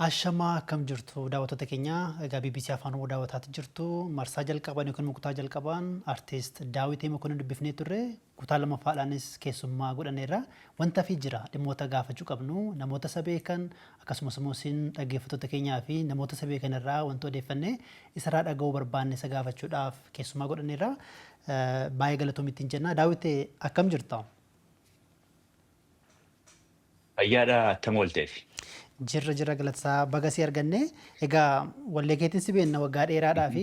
Ashamaa akkam jirtu daawwattoota keenya egaa BBC Afaan Oromoo daawwataa jirtu marsaa jalqaban yookiin kutaa jalqabaan artiist Daawit Mokonnin dubbifnee turre kutaa lammaffaadhaanis keessummaa godhanneerra wanta fi jira dhimmoota gaafachuu qabnu namoota isa beekan akkasumas immoo isin dhaggeeffattoota keenyaa fi namoota isa beekan irraa wanta odeeffannee isarraa dhaga'uu barbaanne isa gaafachuudhaaf keessummaa godhanneerra baay'ee galatoomittiin jenna. Daawit akkam jirta? Fayyaadha attam oolteef. Jirra galataa bagasii arganne egaa wallee keetiin si beenna waggaa dheeraadhaa fi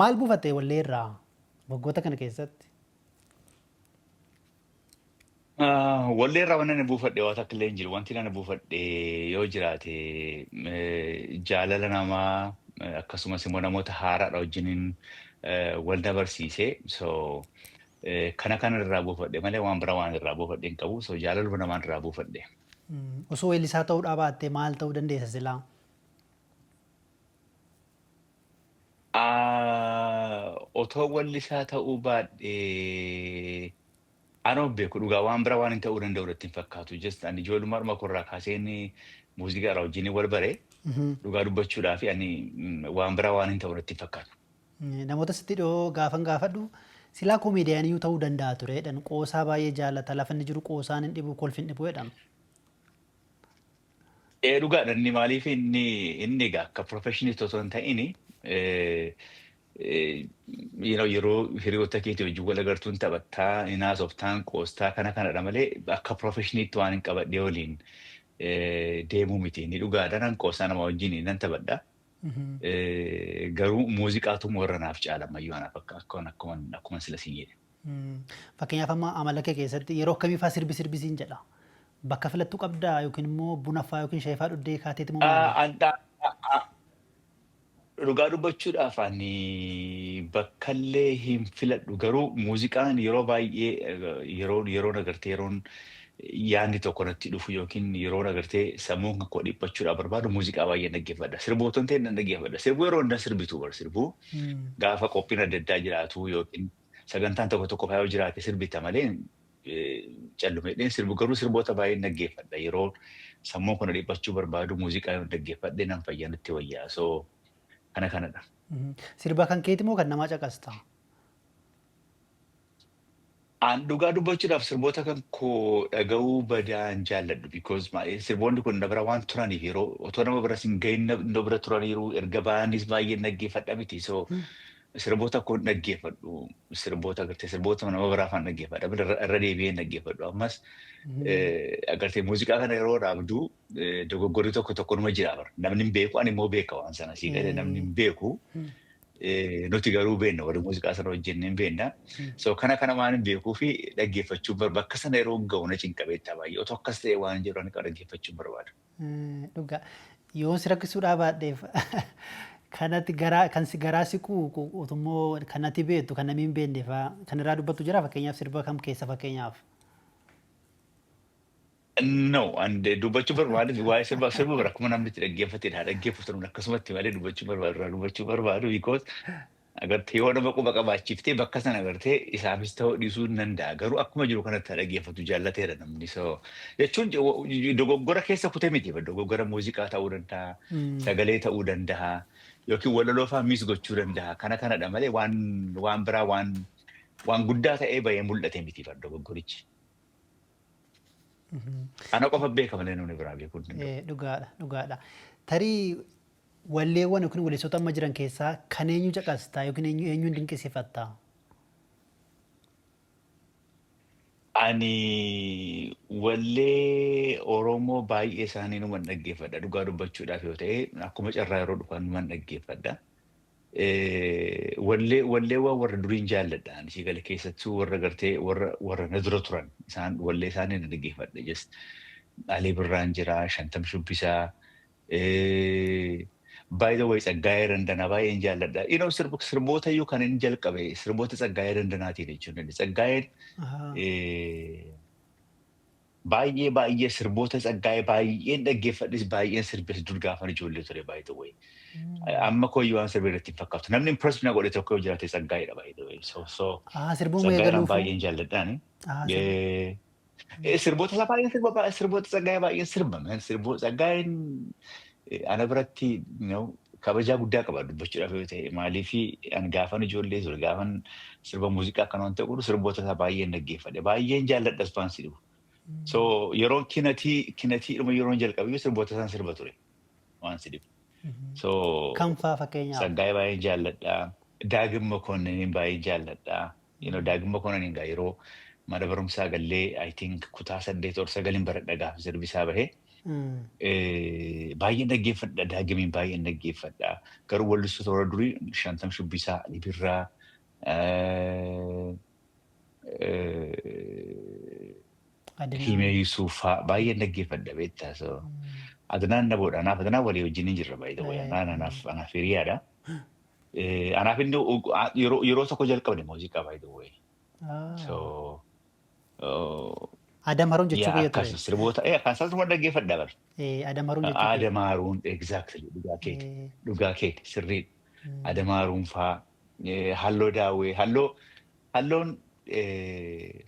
maal buufatte wallee irraa waggoota kana keessatti? Wallee irraa wanni ani buufadhe waan takka illee hin jiru. Wanti ani buufadhe yoo jiraate jaalala namaa akkasumas immoo namoota haaraadha wajjiniin wal dabarsiisee kana irraa buufadhe malee waan biraa waan irraa buufadhe hin qabu. Jaalaluma namaan irraa buufadhe. Osoo weellisaa ta'uudhaa baattee maal ta'uu dandeessa silaa? Otoo weellisaa ta'uu baadhee anoo beeku dhugaa waan biraa waan hin ta'uu danda'u irratti hin fakkaatu. Ani ijoollummaa dhuma korraa kaasee muuziqaa irraa wajjin wal bare dhugaa dubbachuudhaaf ani waan biraa waan hin ta'u irratti hin fakkaatu. Namoota sitti dhiyoo gaafan gaafadhu silaa koomeediyaanii ta'uu danda'a ture jedhan qoosaa baay'ee jaallata lafa inni jiru qoosaan hin dhibu kolfi hin dhibu jedhama. Dhugaadha inni maaliif inni egaa akka profeshinii otoo hin ta'in yeroo hiriyoota keetii wajjin wal agartuun taphattaa haasoftaan qoostaa kanadha malee akka profeshiniitti waan hin qabadhee waliin deemuu miti. Inni dhugaadha nan qoostaa nama wajjin nan taphadha. Garuu muuziqaatu warra naaf caalamayyuu anaaf akkuma sila siin jedhe. Fakkeenyaaf amma amala kee keessatti yeroo akkamii fa'aa sirbisiin jedha? Bakka filattuu qabdaa yookiin immoo buna fa'aa yookiin shaayii fa'aa dhuddee kaateeti moo maali? Dhugaa dubbachuudhaaf ani bakkallee hin filadhu garuu muuziqaan yeroo baay'ee yeroon agartee yeroon yaadni tokko natti dhufu yookiin yeroon agartee sammuun koo dhiphachuudhaaf barbaadu muuziqaa baay'ee dhaggeeffadha. Sirboota ta'e nan dhaggeeffadha. Sirbuu yeroo hundaa sirbitu sirbuu gaafa qophiin adda addaa jiraatu yookiin sagantaan tokko fa'aa yoo jiraate sirbita malee callumee sirbu garuu sirboota baay'ee dhaggeeffadha. Yeroo sammuun koo dhiphachuu barbaadu muuziqaa yoo dhaggeeffadhe nan fayyaa natti wayyaa. Kanadha. Sirba kan keeti moo kan namaa caqasta? An dhugaa dubbachuudhaaf sirboota kan koo dhaga'uu badaan jaalladhu because sirboonni kun bira waan turaniif yeroo otoo nama bira hin gahin nama bira turaniiru erga ba'anis baay'ee dhaggeeffadha miti. Sirboota kun dhaggeeffadhu sirboota nama biraa afaan dhaggeeffadha irra deebi'ee dhaggeeffadhu. Ammas agartee muuziqaa kana yeroo dhaabdu dogoggorri tokko numa jira bara. Namni hin beeku ani immoo beeka waan sana sii galee namni hin beeku nuti garuu beenna warri muuziqaa sana wajjin hin beenna. Kana waan hin beekuu fi dhaggeeffachuu bakka sana yeroo ga'u na cinqabeetta baay'ee otoo akkas ta'e waan jiru ani dhaggeeffachuu barbaadu. Dhugaa yoo si rakkisuudhaa baadheef kanatti kan si garaa siqu utummoo kanatti beektu kan namni hin beekne fa'aa kan irraa dubbattu jira fakkeenyaaf sirba kam keessa fakkeenyaaf? No, dubbachuu barbaadu waa'ee sirba bira akkuma namni itti dhaggeeffatedha. Dhaggeeffatan akkasumatti malee dubbachuu barbaadu because agartee yoo nama quba qabaachiftee bakka sana agartee isaafis ta'uu dhiisuu hin danda'a. Garuu akkuma jiru kanatti dhaggeeffatu jaallateera namni. Jechuun dogoggora keessa kutee miti. Dogoggora muuziqaa ta'uu danda'a, sagalee ta'uu danda'a, yookiin walaloo fa'aa miis gochuu danda'a. Kanadha malee waan biraa waan guddaa ta'ee bahee mul'ate miti dogoggorichi. Ana qofa beeka malee namni biraa beekuu hin danda'u. Dhugaadha. Tarii walleewwan yookiin weellistoota amma jiran keessaa kan eenyu caqastaa yookiin eenyuun dinqisiifattaa? Ani wallee Oromoo baay'ee isaanii numan dhaggeeffadha. Dhugaa dubbachuudhaaf yoo ta'e akkuma carraa yeroo dhufan numan dhaggeeffadha. Walleewwan warra duriin jaalladha. Ishee gala keessattuu warra gartee warra na dura turan wallee isaanii na dhaggeeffadha. Alii Birraan jira, Shantam Shubbisaa, by the way Tsaggaayee Dandanaa baay'een jaalladha. Sirboota iyyuu kan inni jalqabe sirboota Tsaggaayee Dandanaatiin jechuudha. Tsaggaayeen baay'ee sirboota Tsaggaayee baay'een dhaggeeffadhis baay'een sirbis dur gaafan ijoollee ture by the way. Amma kooyyuu waan sirbee irratti hin fakkaatu. Namni impress na godhe tokko yoo jiraate Tsaggaayeedha by the way. Tsaggaayeen baay'een jaalladhaan. Sirboota isaa baay'een sirboota Tsaggaayee baay'een sirbaman. Tsaggaayeen ana biratti kabajaa guddaa qaba dubbachuudhaaf yoo ta'e maaliifi ani gaafan ijoollee ture gaafan sirba muuziqaa akkan waan ta'u sirboota isaa baay'een dhaggeeffadhe baay'een jaalladha ispaansi dhufu. So yeroon kinatiidhuma yeroon jalqabe sirboota isaan sirba ture waan si dhibu. So Kan faa fakkeenyaaf. Saggaayee baay'een jaalladha. Daagim Mokonnin baay'een jaalladha. Daagim Mokonnin egaa yeroo mana barumsaa gallee I think kutaa 8 or 9 baradha gaafa sirbi isaa bahee. Baay'een dhaggeeffadha daagimiin baay'een dhaggeeffadha. Garuu wallistoota warra durii Shantam Shubbisaa, Libirraa, Himee Yusuufaa baay'een dhaggeeffadha beektaa. So Adnaan Naboodha. Anaaf Adnaan walii wajjin hin jirra by the way. Anaaf hiriyaadha. Anaaf inni yeroo tokko jalqabne muuziqaa by the way. So Adam Haruun jechuu biyya ture. akkasii sirboota kan isaan dhaggeeffadha bara. Adam Haruun jechuu biyya. Adam Haruun exactly dhugaa keeti sirrii. Adam Haruun faa halloo daawwee halloon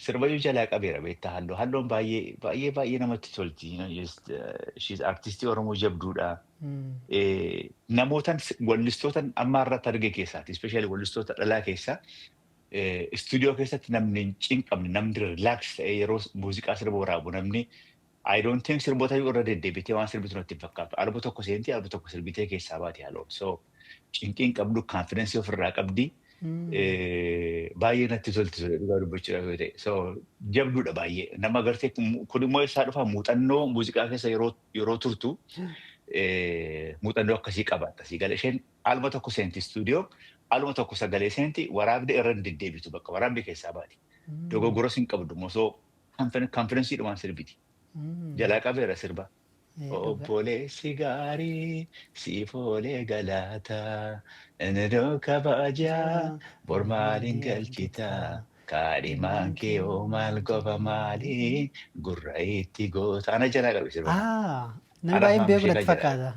sirbayyuu jalaa qabeera beektaa halloon baay'ee namatti tolti. She's artistii Oromoo jabduudha. Namootaan wallistootaan amma irratti arge keessaati especially wallistoota dhalaa keessaa istuudiyoo keessatti namni hin cinqabne namni relax ta'ee yeroo muuziqaa sirba waraabu namni I don't think sirboota irra deddeebitee waan sirbitu natti hin fakkaatu. Alba tokko seentii alba tokko sirbitee keessaa baate haloon. So cinqii hin qabdu confidence ofirraa qabdi. Baay'ee natti tolti dhugaa dubbachuudhaaf yoo ta'e. So jabduudha baay'ee. Nama agartee kun immoo isaa dhufa muuxannoo muuziqaa keessa yeroo turtu muuxannoo akkasii qabaata. Sigala isheen alma tokko seenti istuudiyoo alma tokko sagalee seenti waraabde irra deddeebitu bakka waraabde keessaa baati. Dogoggoros hin qabdu mosoo confidence dhumaan sirbiti. Jalaa qabeera sirba. Obboleessi gaarii siif oolee galaataa inni kabajaa bor maaliin galchitaa kaadhimaan kee oo maal goba maalii gurra itti goota. Ana jalaa qabe sirba. Nama baay'een beeku natti fakkaata.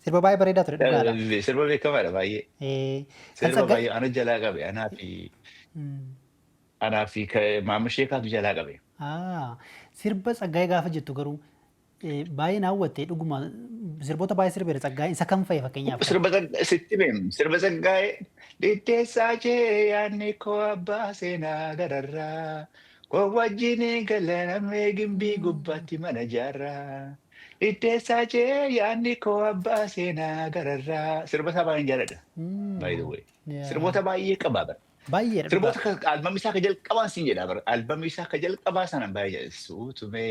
Sirba baay'ee bareedaa ture dhugaadha. Sirba beekamaadha baay'ee. Sirba baay'ee ana jalaa qabe anaa fi maamma sheekaatu jalaa qabe. Sirba Tsaggaayee gaafa jettu garuu baay'ee na hawwatte dhuguma sirboota baay'ee sirbeera Tsaggaayee isa kam fa'i fakkeenyaaf. Sirba Tsaggaayee dhidheessaa jee yaadni koo abbaa seenaa gararraa koo wajjin galanamee gimbii gubbaatti mana jaarraa. Dhidheessaa jee yaadni koo abbaa seenaa gararraa. Sirba isaa baay'een jaalladha. By the way. Sirboota baay'ee qabaa bara. Baay'eedha. Sirboota albamii isaa ka jalqabaan siin jedhaa bara. Albamii isaa ka jalqabaa sanaan baay'ee jaalladha. Suutumee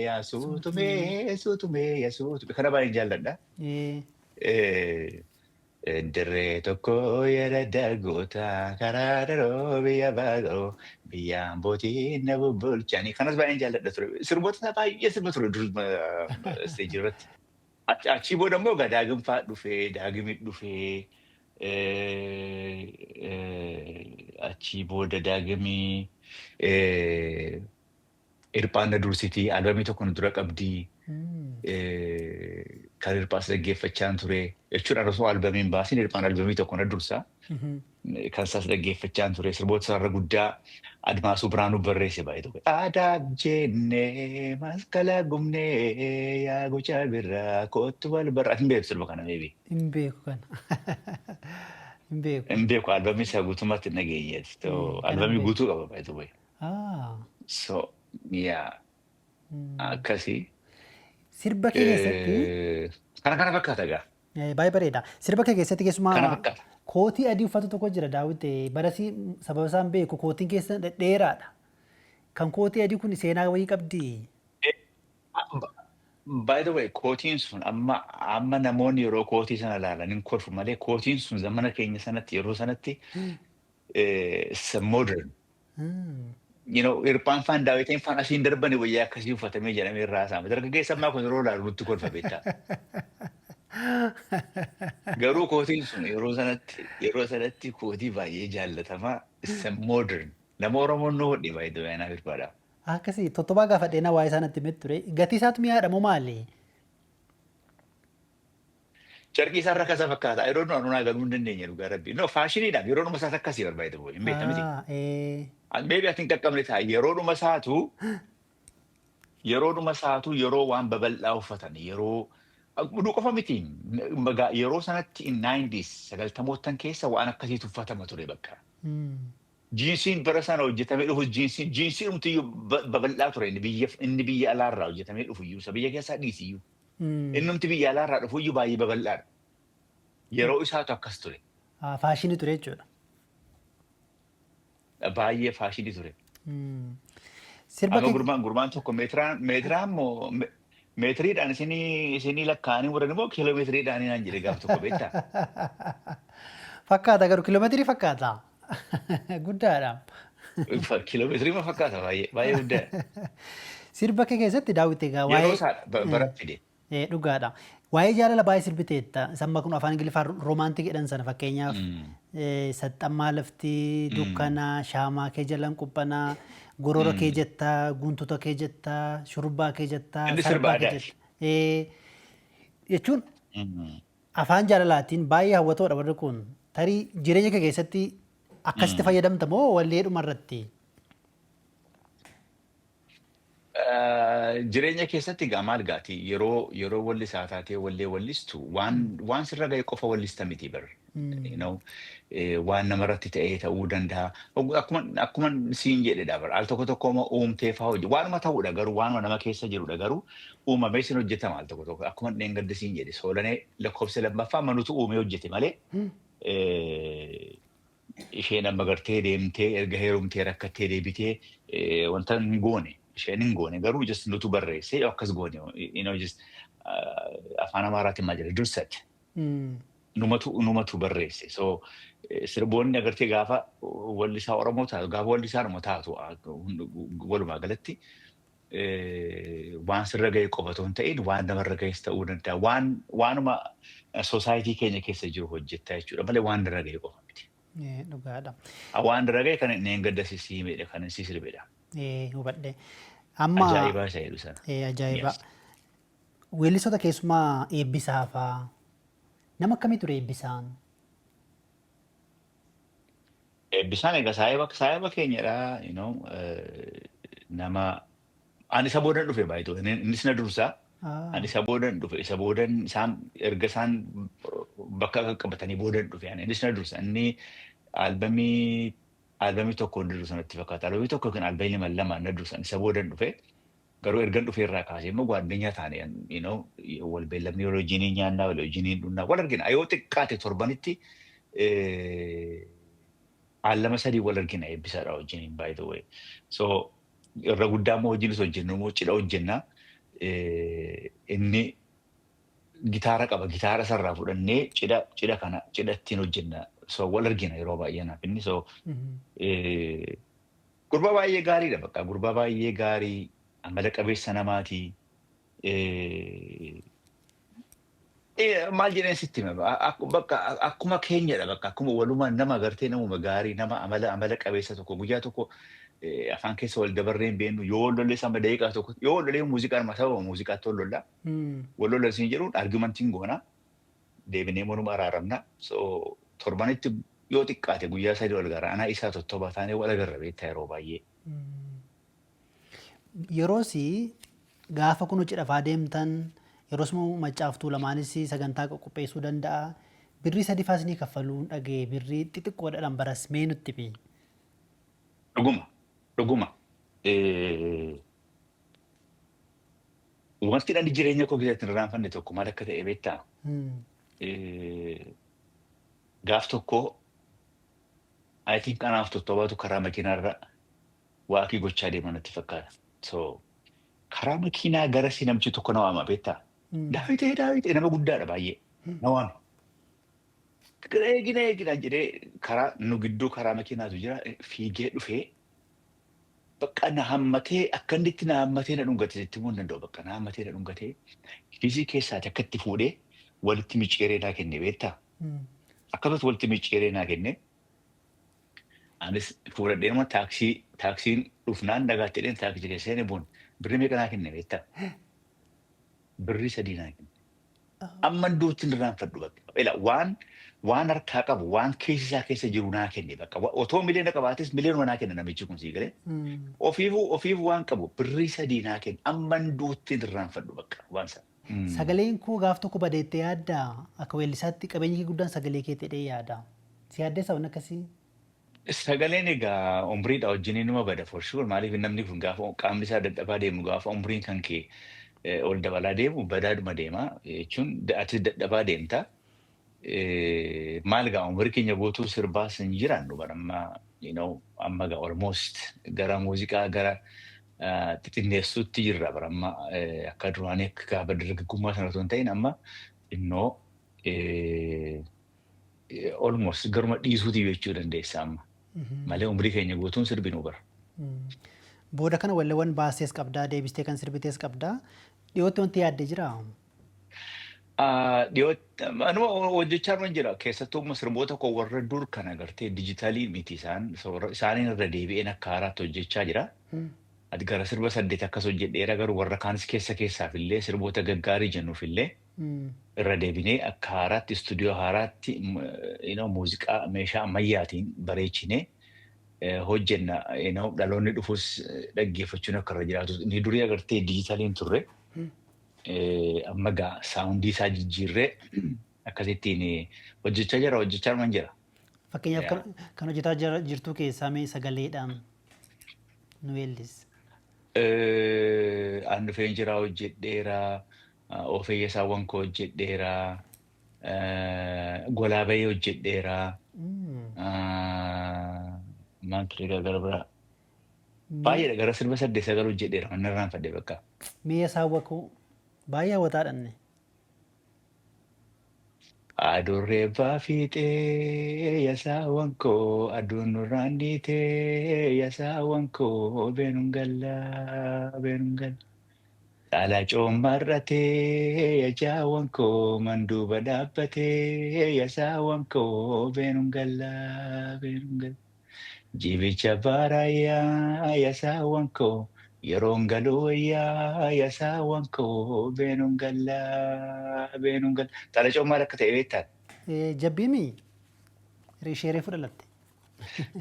yaa suutumee. Kana baay'een jaalladha. Dirree tokko yeroo dargoota karaa daroo biyya baagoo biyyaan bootiin na bubbulchaanii kanas baay'een jaalladha ture. Sirboota baay'ee sirba ture isteejii irratti. Achii booda immoo daagim fa'aa dhufee daagimit dhufee achii booda daagimii Hirphaan Dursitii albamii tokko nu dura qabdii. Kan Hirphaas dhaggeeffachaan ture jechuudha osoo albamiin baasin Hirphaan albamii tokko na dursa. Kan isaas dhaggeeffachaan ture sirboota isaarra guddaa Admaasuu Biraanuu barreesse baay'ee tokko. Aadaaf jennee maskala gumnee yaa gochaa birraa kootu wal barraa. Hin beeku sirba kana meebi. Hin beeku kana. Hin beeku albamii isaa guutummaatti hin dhageenyeeti. Albamii guutuu qaba baay'ee tokko. So akkasii. Sirba kee keessatti. Kana fakkaata egaa. Baay'ee bareeda. Sirba kee keessatti Kana keessumaa fakkaata. kootii adii uffatu tokko jira daawwitte barasii sababa isaan beeku kootiin keessa dheeraadha. Kan kootii adii kun seenaa wayii qabdi. By the way, kootiin sun amma namoonni yeroo kootii sana ilaalan hin kolfu malee kootiin sun zamana keenya sanatti yeroo sanatti modern. Hirphaan faan daawwitiin faan asiin darbanii wayyaa akkasii uffatamee jedhamee irraa saama. Dargaggeessa ammaa kun yeroo ilaalu nutti kolfa beektaa. Garuu kootiin sun yeroo sanatti kootii baay'ee jaallatamaa isa modern. Nama Oromoon nu hodhi baay'ee dabayanaa Hirphaadhaaf. Akkasii tottobaa gaafa dheenaa waa'ee isaanitti himetti ture. Gatii isaatu mi'aadha moo maali? Carqii isaa rakkasaa fakkaata. Yeroo nu anunaa galuu hin dandeenye dhugaa rabbi. No faashiniidhaaf yeroo numa isaas akkasii barbaade boy. Hin beektamiti. Maybe ati hin qaqqabne ta'a. Yeroo numa isaatu yeroo waan babal'aa uffatan yeroo Dhuu qofa miti. Yeroo sanatti in 90s sagaltamootan keessa waan akkasiitu uffatama ture bakka. Jiinsiin bara sana hojjetamee dhufu jiinsiin humtiyyuu babal'aa ture inni biyya alaarraa hojjetamee dhufuyyuu isa biyya keessaa dhiisiyyuu. Inni humti biyya alaarraa dhufuyyuu baay'ee babal'aadha. Yeroo isaatu akkas ture. Faashinii ture jechuudha. Baay'ee faashinii ture. Sirba Akka gurmaan tokko meetiraan moo meetiriidhaan isinii lakkaa'anii muran immoo kiiloomeetiriidhaan naan jedhe gaaf tokko beektaa? Fakkaata garuu kiiloomeetirii fakkaata. Guddaadha. Kiiloomeetirii ma fakkaata baay'ee guddaadha. Sirba kee keessatti daawwitte egaa Yeroo isaa bara fide. dhugaadha. Waa'ee jaalala baay'ee sirbiteetta. Samma kun afaan Ingiliffaan roomaantik jedhan sana fakkeenyaaf saxxammaa laftii dukkanaa shaamaa kee jalan quphanaa gorora kee jettaa guntuta kee jettaa shurbaa kee jettaa Inni sarbaa sirba kee aadaati. jettaa. Jechuun afaan jaalalaatiin baay'ee hawwatoodha warri kun. Tarii jireenya kee keessatti akkasitti fayyadamta moo walleedhuma irratti? Jireenya keessatti egaa maal gaati yeroo wallisaa taatee wallistu waan sirra ga'e qofa wallista miti bar. Waan namarratti ta'ee ta'uu danda'a. Akkuma siin jedhedha bar. Al tokko tokko uumtee fa'aa hojii. Waanuma ta'uudha garuu waanuma nama keessa jirudha garuu uumamee sin hojjetama al tokko tokko. Akkuma dheengadda siin jedhe soolanee lakkoofsa lammaffaa manutu uumee hojjete malee isheen amma gartee deemtee erga heerumtee rakkattee deebitee wanta hin goone. Isheen hin goone garuu just nutu barreessee akkas goone just afaan Amaaraatiin maal jedhe dursate numatu barreesse. So sirboonni agartee gaafa wallisaa Oromoo taatu gaafa wallisaa Oromoo taatu walumaa galatti waan sirra ga'e qofa otoo hin ta'in waan namarra ga'es ta'uu danda'a. Waanuma soosaayitii keenya keessa jiru hojjettaa jechuudha malee waan irra ga'e qofa miti. Dhugaadha. Waan irra ga'e kan inni gadda sissiimedha kan inni sirbedha. Hubadhe. Amma Ajaa'ibaa isa jedhu sana. ajaa'iba. Weellisoota keessumaa eebbisaa fa'aa. Nama akkamii ture eebbisaan? Eebbisaan egaa saayiba keenyadha. Nama ani isa boodan dhufe baay'ee innis na dursaa. Ani isa boodan dhufe isa boodan isaan erga isaan bakka qaqqabatanii boodan dhufe innis na dursa. Inni albamii tokko na dursa natti fakkaata. Albamii tokko kan albamii lama na dursa isa boodan dhufe. Garuu ergan dhufee irraa kaasee immoo gwaaddanyaa taane wal beellamni yeroo wajjiniin nyaannaa wal wajjiniin dhunnaa wal argina. Yoo xiqqaate torbanitti lama sadii wal argina eebbisaadha wajjiniin by the way. So irra guddaa immoo wajjinis hojjennu immoo cidha hojjennaa. Inni gitaara qaba. Gitaara sarraa fudhannee cidha kana cidha ittiin hojjenna. So wal argina yeroo baay'ee naaf inni. So gurbaa baay'ee gaariidha bakka. Gurbaa baay'ee gaarii. Amala qabeessa namaatii. Maal jedheen sitti hima bakka akkuma keenyadha bakka akkuma walumaa nama agartee namuma gaarii nama amala qabeessa tokko guyyaa tokko afaan keessa wal dabarree hin beeknu yoo wal lollee sama daqiiqaa tokko yoo wal lollee muuziqaan sababa muuziqaatti wal lollaa. Wal lolla siin jedhuun argumentiin goona deebinee morma araaramna. So torbanitti yoo xiqqaate guyyaa sadii wal gara anaa isaa tottobaa taanee wal agarra beektaa yeroo baay'ee. Yeroosi gaafa kun cidhafaa deemtan yeroos maccaaftuu lamaanis sagantaa qopheessuu danda'a. Birrii sadii faas ni kaffaluun dhagee birrii xixiqqoodhaan baras mee nutti fi. Dhuguma. Wanti dhalli jireenya koo keessatti hin irraanfanne tokko maal akka ta'e beektaa? Gaaf tokko I think kanaaf tottobaatu karaa makiinaarra waakii gochaa deeman natti fakkaata. So karaa makiinaa gara si namchi tokko na waama beektaa? Daawitee nama guddaadha baay'ee. Na waame. Eegina jedhee karaa nu gidduu karaa makiinaatu jira fiigee dhufee bakka na hammatee akka inni itti na hammatee na dhungate jetti immoo hin danda'u bakka na hammatee na dhungatee kiisii keessaati akka itti fuudhee walitti micciiree naa kenne beektaa? Akkasumas walitti micciiree naa kenne. Anis fuudhadhee nama taaksiin dhufnaan dhagaatti dheen taaksii keessa seenee boon birrii meeqa naa kenne beektaa? Birrii sadii naa kenne. Amma duutti irraanfadhu bakka. Waan harkaa qabu waan keessi isaa keessa jiru naa kenne bakka. Otoo miliyoona qabaates miliyoona naa kenna namichi kun sii galee. Ofiifuu waan qabu birrii sadii naa kenne. Amma duutti irraanfadhu bakka waan sana. Sagaleen koo gaaf tokko badeettee yaadda akka weellisaatti qabeenyi kee guddaan sagalee kee ta'ee yaada. Si yaaddee sababni akkasii? Sagaleen egaa umriidha wajjin numa bada for sure. Maaliif namni kun gaafa qaamni isaa dadhabaa deemu gaafa umriin kan kee ol dabalaa deemu badaadhuma deema jechuun ati dadhabaa deemta. Maal gaa umrii keenya guutuu sirbaas hin jiraannu baramma amma gaa almost gara muuziqaa gara xixinneessuutti jirra baramma akka duraanii akka gaafa dargaggummaa sana osoo hin ta'in amma innoo almost garuma dhiisuuti jechuu dandeessa amma. Malee umrii keenya guutuun sirbinuu bara. Booda kana walleewwan baasees qabdaa deebistee kan sirbitees qabdaa dhiyootti wanti yaaddee jiraa? Dhiyootti anuma hojjechaa jira keessattuu sirboota koo warra dur kan agartee dijitaalii miti isaaniin irra deebi'een akka haaraatti hojjechaa jira. Ati gara sirba 8 akkas hojjedheera garuu warra kaanis keessaaf illee sirboota gaggaarii jennuuf illee irra deebinee akka haaraatti istuudiyoo haaraatti muuziqaa meeshaa ammayyaatiin bareechinee hojjenna. Dhaloonni dhufus dhaggeeffachuun akka irra jiraatu. Inni durii agartee dijitaaliin turre. Amma gaa saawundii isaa jijjiirree akkasittiin hojjechaa jira. Fakkeenyaaf kan hojjetaa jirtu keessaa mee sagaleedhaan nu weellis. Aan dhufeen jiraa hojjedheera, Ofeeyyasaawwan koo hojjedheera, Golaabayee hojjedheera, maal ture gara biraa. Baay'eedha gara sirba 8-9 hojjedheera waan irraanfadhe bakka. Mi'a saawwa koo baay'ee hawwataadhanne. Adurree baafitee yasaawwan koo aduun nurraan dhiitee yasaawwan koo beenuun gallaa. Dhaala coommarratee yajaawwan koo manduuba dhaabbatee yasaawwan koo beenuun gallaa. Jibicha baaraayyaa yasaawwan koo yeroon galuu wayyaa yasaawwan koo beenuun gallaa. Dhaala coommaa akka ta'e beektaa? Jabbiimi sheeree fudhalatte.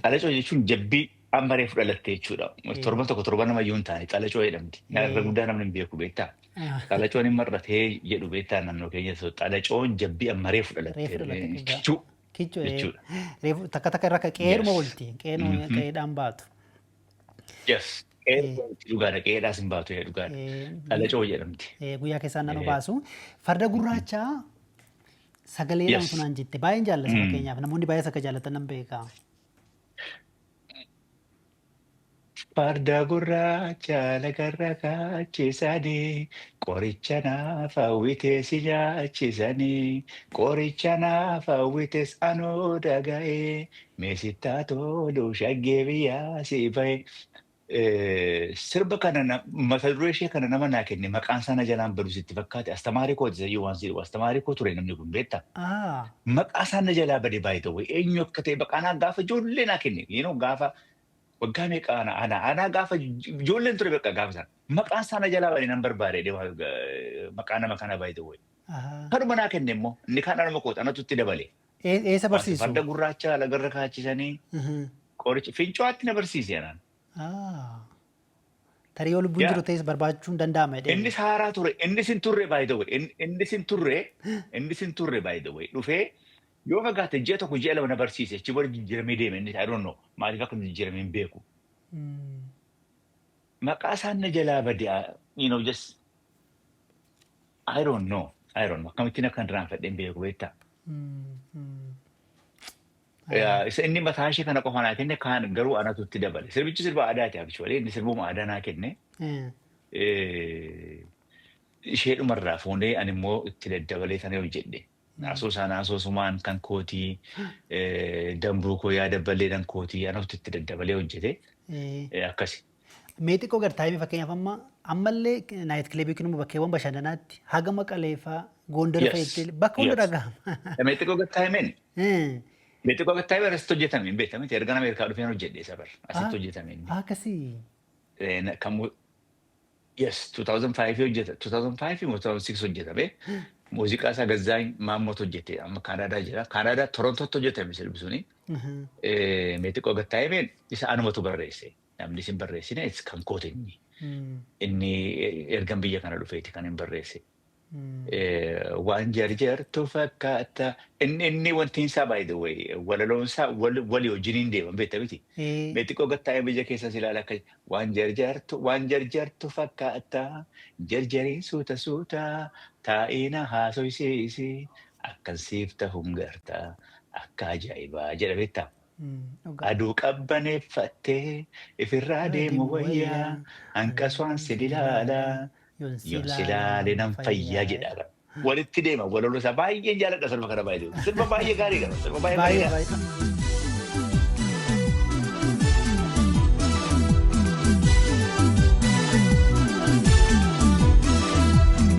Xalacoo jechuun jabbii ammaree fudhalatte jechuudha. Torban tokko torban nama iyyuu hin taane xalacoo jedhamti. Irra guddaa namni hin beeku beektaa? Xalacoon hin marratee jedhu beektaa naannoo keenya xalacoon jabbii ammaree fudhalatte jechuudha. Takka irra qe'eedhuma oolti. Qe'eedhaan baatu. Yes. Dhugaadha qe'eedhaas hin baatu dhugaadha. Xalacoo jedhamti. Guyyaa keessaan naannoo baasu. Farda gurraachaa sagaleedhaan funaan jette baay'een jaallata fakkeenyaaf namoonni baay'ees akka jaallatan nan beeka. Farda gurraacha lagarra kaachisanii qoricha naaf hawwitee si nyaachisanii qoricha naaf hawwites anoo dhaga'ee meesittaa toluu shaggee biyyaa si bahe. Sirba kana mata duree ishee kana nama naa kenne maqaan sana jalaan badu sitti fakkaate astamaarii kooti sayyuu waan jedhu astamaarii koo ture namni kun beektaa. Maqaa sana jalaa bade baay'ee ta'u eenyu akka ta'e maqaan gaafa ijoollee naa kenne gaafa waggaa meeqa ana gaafa ijoolleen ture beekaa gaafa sana maqaan sana jalaa bade nan barbaade maqaa nama kana baay'ee ta'u. Kanuma naa kenne immoo inni kaan anuma kooti anatu itti dabale. Eessa barsiisu? Farda gurraacha lagarra kaachisanii qoricha fincaa'aatti na barsiise anaan. Tarii yoo lubbuun jiru ta'es barbaachuun danda'ama. Innis haaraa ture. Innis hin turre by the way. Innis hin turre by the way. Dhufee yoo fagaate ji'a tokko ji'a lama na barsiise. Achi booda jijjiiramee deeme. Innis I don't know. Maaliif akka jijjiiramee hin beeku. Maqaa isaan na jalaa bade just I don't know. Akkamittiin akka irraanfadhe hin beeku beektaa. Inni mataa ishee kana qofa naa kenne kaan garuu anatu itti dabale. Sirbichi sirba aadaati actually. Inni sirbuma aadaa naa kenne. Ishee dhumarraa fuunee ani immoo itti daddabalee sana hojjedhe. Asoosumaan kan kootii dambuu koo yaa dabaleedhaan kootii anatu itti daddabalee hojjete. Akkasi. Mee xiqqoo gartaa'imii fakkeenyaaf ammallee naayit kilebii kun bakkeewwan bashannanaatti haga Maqaleefaa Gondar fa'itti bakka hunda dhagahama. Mee xiqqoo gartaa'imeen? Beektu akka ta'e asitti hojjetame hin beekame ergaan Ameerikaa dhufeen hojjedhe sabar asitti hojjetame. Akkasii. Kan yes 2005 hojjeta 2005 moo 2006 hojjetame muuziqaa isaa Gazzaany Maammoot hojjete amma Kaanaadaa jira Kaanaadaa Torontootti hojjetame sirbi suni. Beektu akka ta'e isa anumatu barreesse namni isin barreessine kan koote inni ergaan biyya kana dhufeeti kan hin barreesse. waan jarjartu fakkaata. Inni wanti isaa by the way walaloon isaa walii wajjiniin deeman beekta miti. Mee xiqqoo gattaa'ee biyya keessas ilaala akka waan jarjartu fakkaata jarjariin suuta suuta taa'ina haasoysiisi akkan siif ta'uun garta akka ajaa'ibaa jedha beektaa. Aduu qabbaneeffattee ifirraa deemu wayyaa hanqaswaan si ilaala. Yoon silaale nan fayyaa jedha. Walitti deema walaloo isaa baay'een jaalladha sirba kana baay'ee. Sirba baay'ee gaarii qaba. Sirba baay'ee bareeda.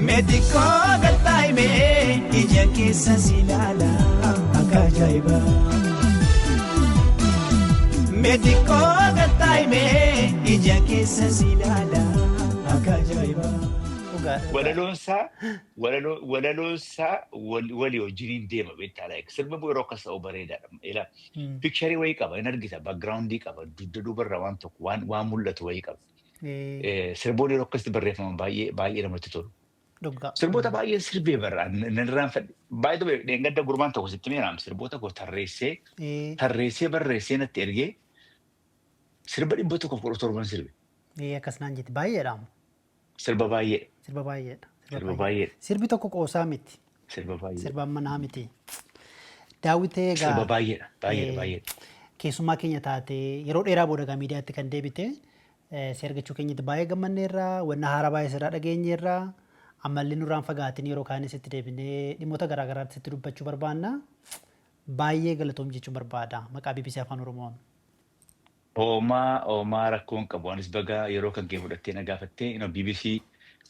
Meetikoo galtaa'imee ija keessa si ilaala akka ajaa'ibaa. Meetikoo galtaa'imee ija keessa si ilaala akka ajaa'ibaa. Walaloon isaa walii wajjiniin deema beektaa laayik sirba yeroo akkas ta'u bareedaadha. Ilaa piikcharii wayii qaba hin argita baakgiraawundii qaba dugda duubarra waan tokko waan mul'atu wayii qaba. Sirboonni yeroo akkasitti barreeffaman baay'ee namatti tolu. Sirboota baay'ee sirbee barraa nirraan fedhe. Baay'ee dheengadda gurbaan tokko sitti meeraam sirboota koo tarreessee barreessee natti ergee sirba 117 sirbe. Akkas naan jetti baay'eedha. Sirba baay'ee. Sirba baay'eedha. Sirba baay'ee. Sirbi tokko qoosaa miti. Sirba baay'ee. Sirba manaa miti. Daawwitee egaa. Sirba baay'eedha. Baay'eedha. Keessummaa keenya taatee yeroo dheeraa booda gaa miidiyaatti kan deebite si argachuu keenyatti baay'ee gammanneerra wanna haaraa baay'ee sirraa dhageenyeerra ammallee nurraan fagaatiin yeroo kaanis itti deebinee dhimmoota garaagaraatti sitti dubbachuu barbaanna. Baay'ee galatoom jechuun barbaada maqaa BBC Afaan Oromoon. Oomaa rakkoon qabu anis baga yeroo kan kee fudhattee na gaafattee BBC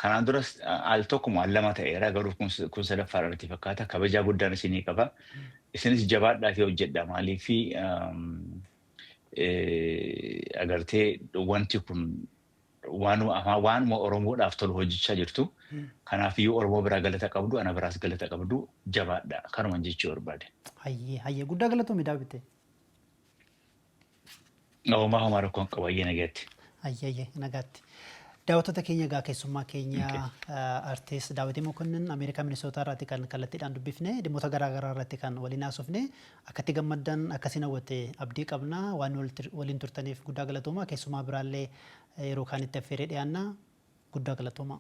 kanaan duras al tokkuma al lama ta'eera garuu kun sadaffaa irratti fakkaata kabajaa guddaan isinii qaba. Isinis jabaadhaaf hojjedha maaliif agartee wanti kun waanuma Oromoodhaaf tolu hojjechaa jirtu. Kanaafiyyuu Oromoo biraa galata qabdu ana biraas galata qabdu jabaadha kanuman jechuu barbaade. Hayyee guddaa galatoomii daawwitte. Oomaa rakkoon qabu hayyee nagaatti. Hayyee nagaatti. Daawwattoota keenya egaa keessummaa keenya artiist Daawit Mokonnin Ameerikaa Minisootaa irratti kan kallattiidhaan dubbifne dhimmoota garaagaraa irratti kan waliin haasofne akkatti gammaddan akkasiin hawwatte abdii qabna waan waliin turtaniif guddaa galatooma keessumaa biraallee yeroo kaanitti affeeree dhiyaanna guddaa galatooma.